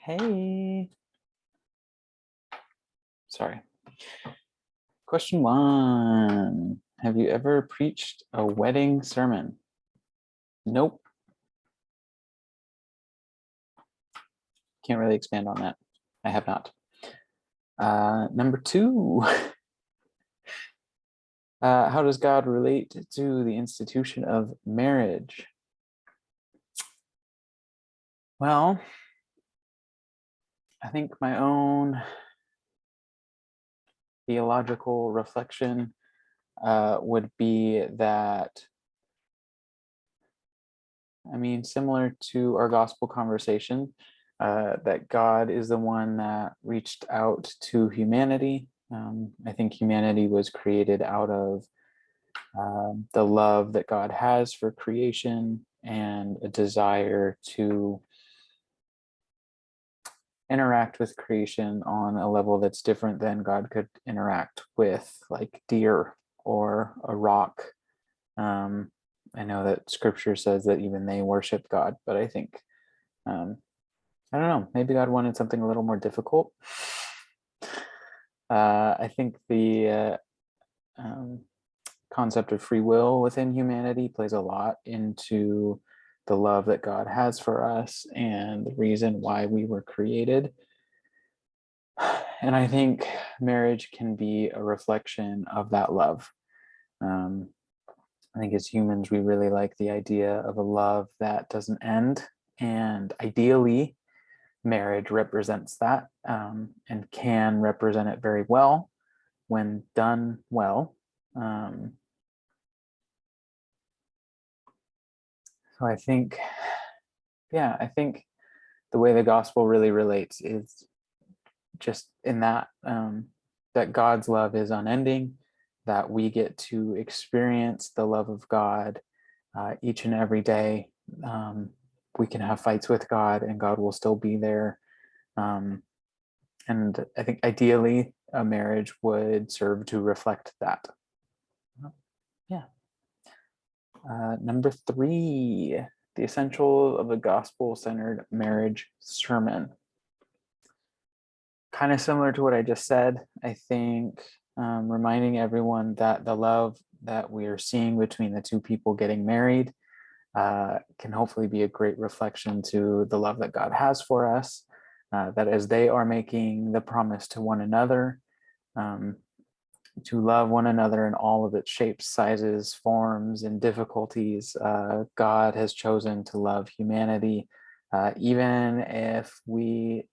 Hey. Sorry. Question 1. Have you ever preached a wedding sermon? Nope. Can't really expand on that. I have not. Number 2. How does God relate to the institution of marriage? Well, I think my own theological reflection would be that, similar to our gospel conversation, that God is the one that reached out to humanity. I think humanity was created out of the love that God has for creation and a desire to interact with creation on a level that's different than God could interact with, like deer or a rock. I know that scripture says that even they worship God, but I think, I don't know, maybe God wanted something a little more difficult. I think the concept of free will within humanity plays a lot into the love that God has for us and the reason why we were created. And I think marriage can be a reflection of that love. I think as humans, we really like the idea of a love that doesn't end. And ideally, marriage represents that, and can represent it very well when done well. So I think the way the gospel really relates is just in that, that God's love is unending, that we get to experience the love of God each and every day. We can have fights with God and God will still be there. And I think ideally a marriage would serve to reflect that. Yeah. Number 3, the essential of a gospel-centered marriage sermon. Kind of similar to what I just said. I think reminding everyone that the love that we are seeing between the two people getting married can hopefully be a great reflection to the love that God has for us, that as they are making the promise to one another, to love one another in all of its shapes, sizes, forms, and difficulties, God has chosen to love humanity, even if we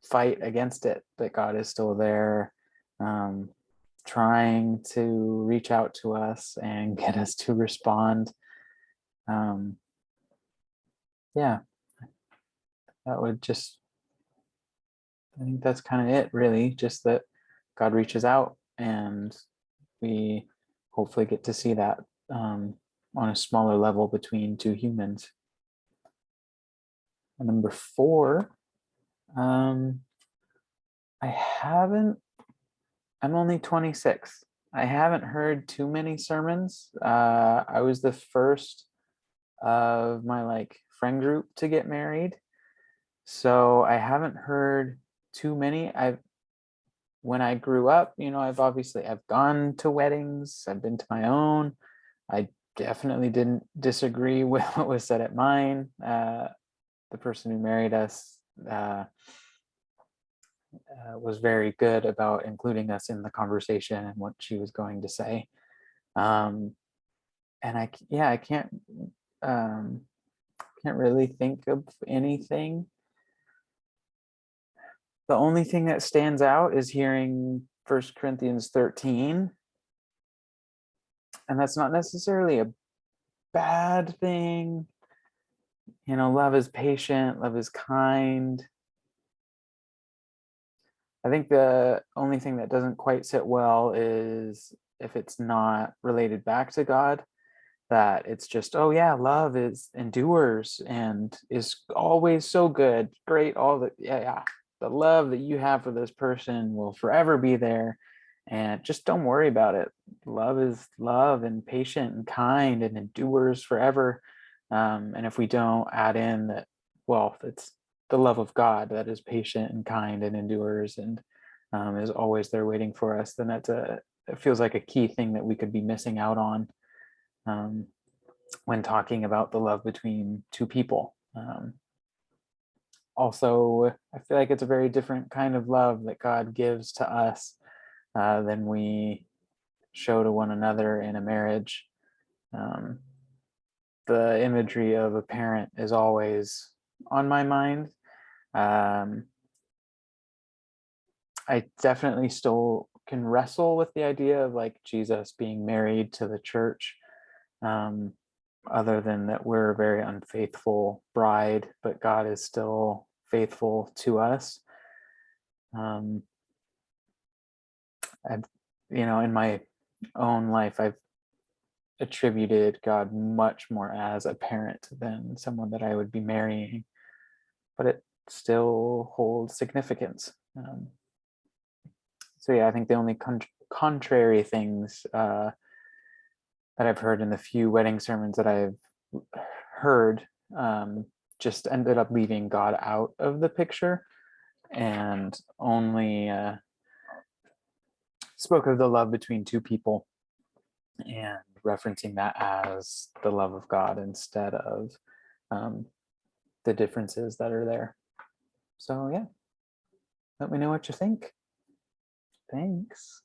fight against it, that God is still there, trying to reach out to us and get us to respond. Yeah, that would just, I think that's kind of it, really, just that God reaches out and we hopefully get to see that on a smaller level between two humans. And number 4, I'm only 26. I haven't heard too many sermons. I was the first of my friend group to get married, so I haven't heard too many. When I grew up, I've gone to weddings, I've been to my own. I definitely didn't disagree with what was said at mine. The person who married us was very good about including us in the conversation and what she was going to say. And I can't really think of anything. The only thing that stands out is hearing 1 Corinthians 13. And that's not necessarily a bad thing. Love is patient, love is kind. I think the only thing that doesn't quite sit well is if it's not related back to God, that it's just, oh yeah, love endures and is always so good, great, all the, yeah, the love that you have for this person will forever be there, and just don't worry about it. Love is love and patient and kind and endures forever. And if we don't add in that, well, it's the love of God that is patient and kind and endures and is always there waiting for us, then it feels like a key thing that we could be missing out on um, when talking about the love between two people. Also, I feel like it's a very different kind of love that God gives to us than we show to one another in a marriage. Um, the imagery of a parent is always on my mind. I definitely still can wrestle with the idea of like Jesus being married to the church, um, other than that we're a very unfaithful bride, but God is still faithful to us. Um, I've, in my own life, I've attributed God much more as a parent than someone that I would be marrying, but it still holds significance. So yeah, I think the only contrary things that I've heard in the few wedding sermons that I've heard just ended up leaving God out of the picture and only spoke of the love between two people and referencing that as the love of God instead of um, the differences that are there. So yeah, let me know what you think. Thanks.